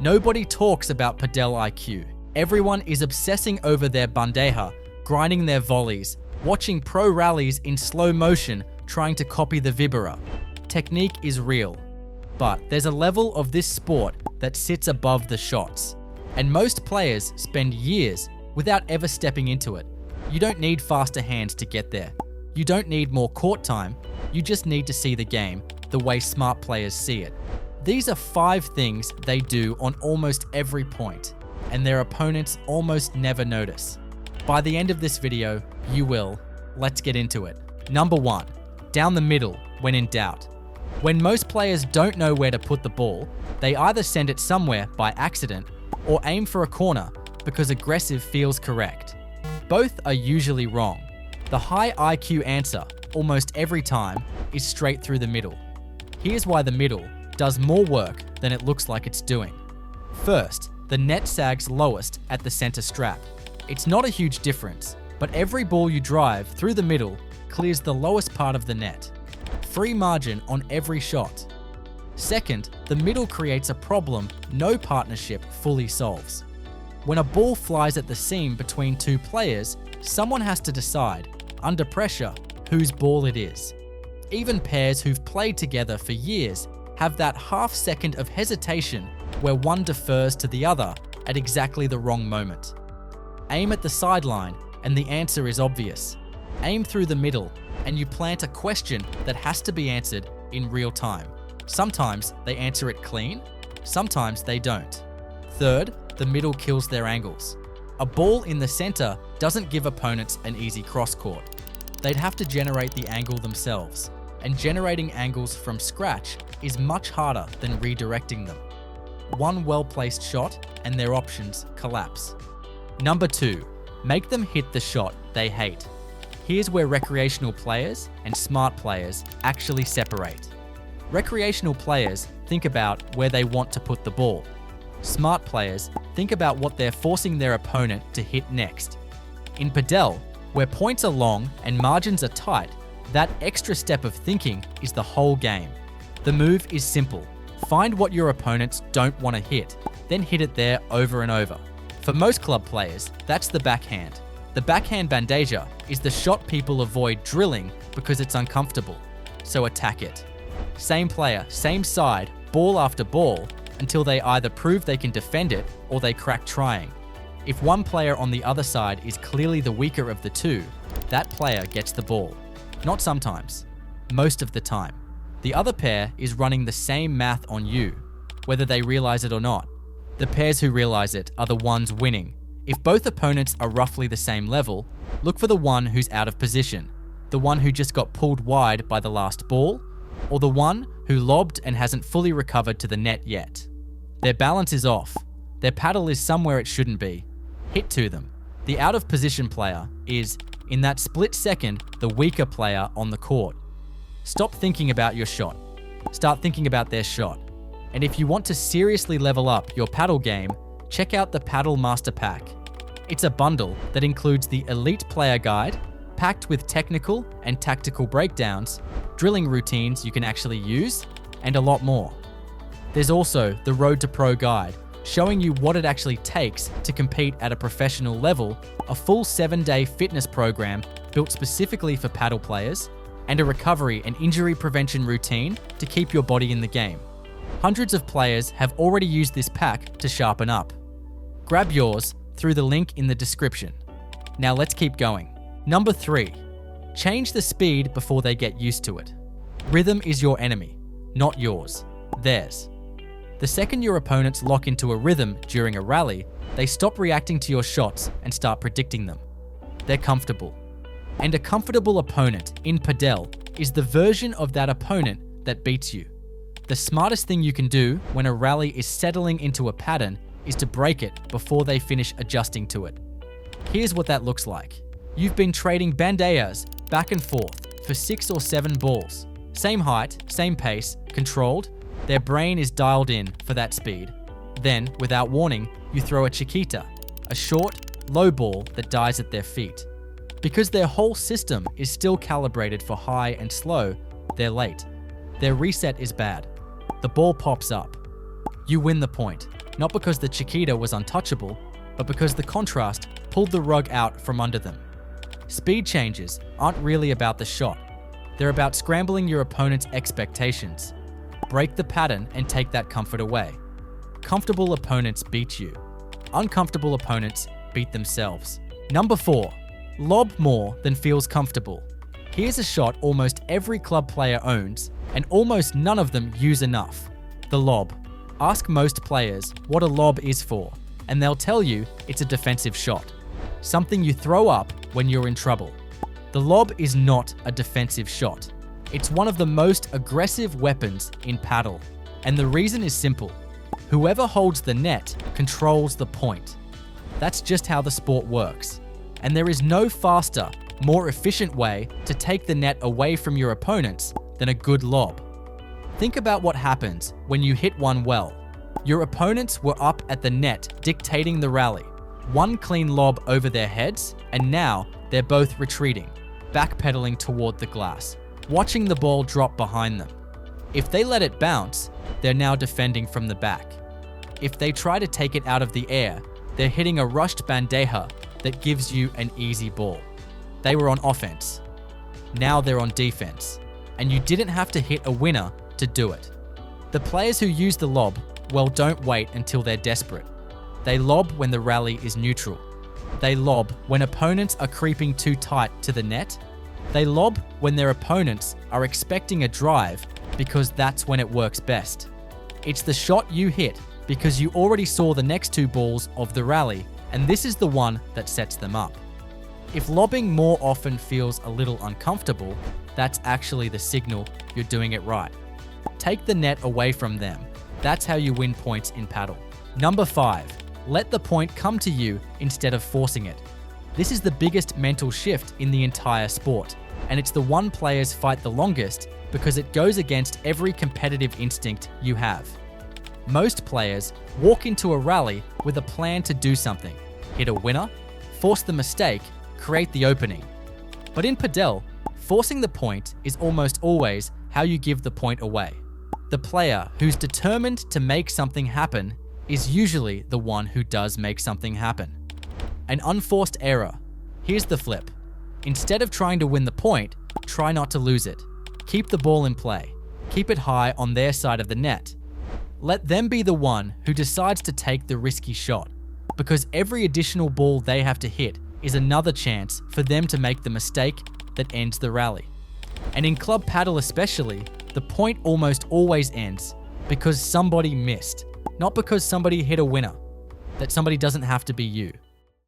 Nobody talks about Padel IQ. Everyone is obsessing over their bandeja, grinding their volleys, watching pro rallies in slow motion, trying to copy the vibra. Technique is real, but there's a level of this sport that sits above the shots, and most players spend years without ever stepping into it. You don't need faster hands to get there. You don't need more court time. You just need to see the game the way smart players see it. These are 5 things they do on almost every point, and their opponents almost never notice. By the end of this video, you will. Let's get into it. Number 1, down the middle when in doubt. When most players don't know where to put the ball, they either send it somewhere by accident or aim for a corner because aggressive feels correct. Both are usually wrong. The high IQ answer, almost every time, is straight through the middle. Here's why the middle does more work than it looks like it's doing. First, the net sags lowest at the center strap. It's not a huge difference, but every ball you drive through the middle clears the lowest part of the net. Free margin on every shot. Second, the middle creates a problem no partnership fully solves. When a ball flies at the seam between 2 players, someone has to decide, under pressure, whose ball it is. Even pairs who've played together for years have that half second of hesitation where one defers to the other at exactly the wrong moment. Aim at the sideline and the answer is obvious. Aim through the middle and you plant a question that has to be answered in real time. Sometimes they answer it clean, sometimes they don't. Third, the middle kills their angles. A ball in the center doesn't give opponents an easy cross court. They'd have to generate the angle themselves, and generating angles from scratch is much harder than redirecting them. One well-placed shot and their options collapse. Number 2, make them hit the shot they hate. Here's where recreational players and smart players actually separate. Recreational players think about where they want to put the ball. Smart players think about what they're forcing their opponent to hit next. In Padel, where points are long and margins are tight, that extra step of thinking is the whole game. The move is simple. Find what your opponents don't want to hit, then hit it there over and over. For most club players, that's the backhand. The backhand bandeja is the shot people avoid drilling because it's uncomfortable, so attack it. Same player, same side, ball after ball, until they either prove they can defend it or they crack trying. If one player on the other side is clearly the weaker of the two, that player gets the ball. Not sometimes, most of the time. The other pair is running the same math on you, whether they realize it or not. The pairs who realize it are the ones winning. If both opponents are roughly the same level, look for the one who's out of position, the one who just got pulled wide by the last ball, or the one who lobbed and hasn't fully recovered to the net yet. Their balance is off. Their paddle is somewhere it shouldn't be. Hit to them. The out of position player is, in that split second, the weaker player on the court. Stop thinking about your shot. Start thinking about their shot. And if you want to seriously level up your paddle game, check out the Paddle Master Pack. It's a bundle that includes the Elite Player Guide, packed with technical and tactical breakdowns, drilling routines you can actually use, and a lot more. There's also the Road to Pro Guide, showing you what it actually takes to compete at a professional level, a full 7-day fitness program built specifically for paddle players, and a recovery and injury prevention routine to keep your body in the game. Hundreds of players have already used this pack to sharpen up. Grab yours through the link in the description. Now let's keep going. Number 3, change the speed before they get used to it. Rhythm is your enemy, not yours, theirs. The second your opponents lock into a rhythm during a rally, they stop reacting to your shots and start predicting them. They're comfortable. And a comfortable opponent in Padel is the version of that opponent that beats you. The smartest thing you can do when a rally is settling into a pattern is to break it before they finish adjusting to it. Here's what that looks like. You've been trading bandejas back and forth for 6 or 7 balls. Same height, same pace, controlled. Their brain is dialed in for that speed. Then, without warning, you throw a chiquita, a short, low ball that dies at their feet. Because their whole system is still calibrated for high and slow, they're late. Their reset is bad. The ball pops up. You win the point. Not because the Chiquita was untouchable, but because the contrast pulled the rug out from under them. Speed changes aren't really about the shot. They're about scrambling your opponent's expectations. Break the pattern and take that comfort away. Comfortable opponents beat you. Uncomfortable opponents beat themselves. Number 4. Lob more than feels comfortable. Here's a shot almost every club player owns, and almost none of them use enough. The lob. Ask most players what a lob is for, and they'll tell you it's a defensive shot. Something you throw up when you're in trouble. The lob is not a defensive shot. It's one of the most aggressive weapons in Padel, and the reason is simple. Whoever holds the net controls the point. That's just how the sport works. And there is no faster, more efficient way to take the net away from your opponents than a good lob. Think about what happens when you hit one well. Your opponents were up at the net dictating the rally. One clean lob over their heads, and now they're both retreating, backpedaling toward the glass, watching the ball drop behind them. If they let it bounce, they're now defending from the back. If they try to take it out of the air, they're hitting a rushed bandeja that gives you an easy ball. They were on offense. Now they're on defense. And you didn't have to hit a winner to do it. The players who use the lob, well, don't wait until they're desperate. They lob when the rally is neutral. They lob when opponents are creeping too tight to the net. They lob when their opponents are expecting a drive because that's when it works best. It's the shot you hit because you already saw the next 2 balls of the rally, and this is the one that sets them up. If lobbing more often feels a little uncomfortable, that's actually the signal you're doing it right. Take the net away from them. That's how you win points in Padel. Number 5. Let the point come to you instead of forcing it. This is the biggest mental shift in the entire sport, and it's the one players fight the longest because it goes against every competitive instinct you have. Most players walk into a rally with a plan to do something, hit a winner, force the mistake, create the opening. But in Padel, forcing the point is almost always how you give the point away. The player who's determined to make something happen is usually the one who does make something happen. An unforced error. Here's the flip. Instead of trying to win the point, try not to lose it. Keep the ball in play. Keep it high on their side of the net. Let them be the one who decides to take the risky shot, because every additional ball they have to hit is another chance for them to make the mistake that ends the rally. And in club Padel especially, the point almost always ends because somebody missed, not because somebody hit a winner. That somebody doesn't have to be you.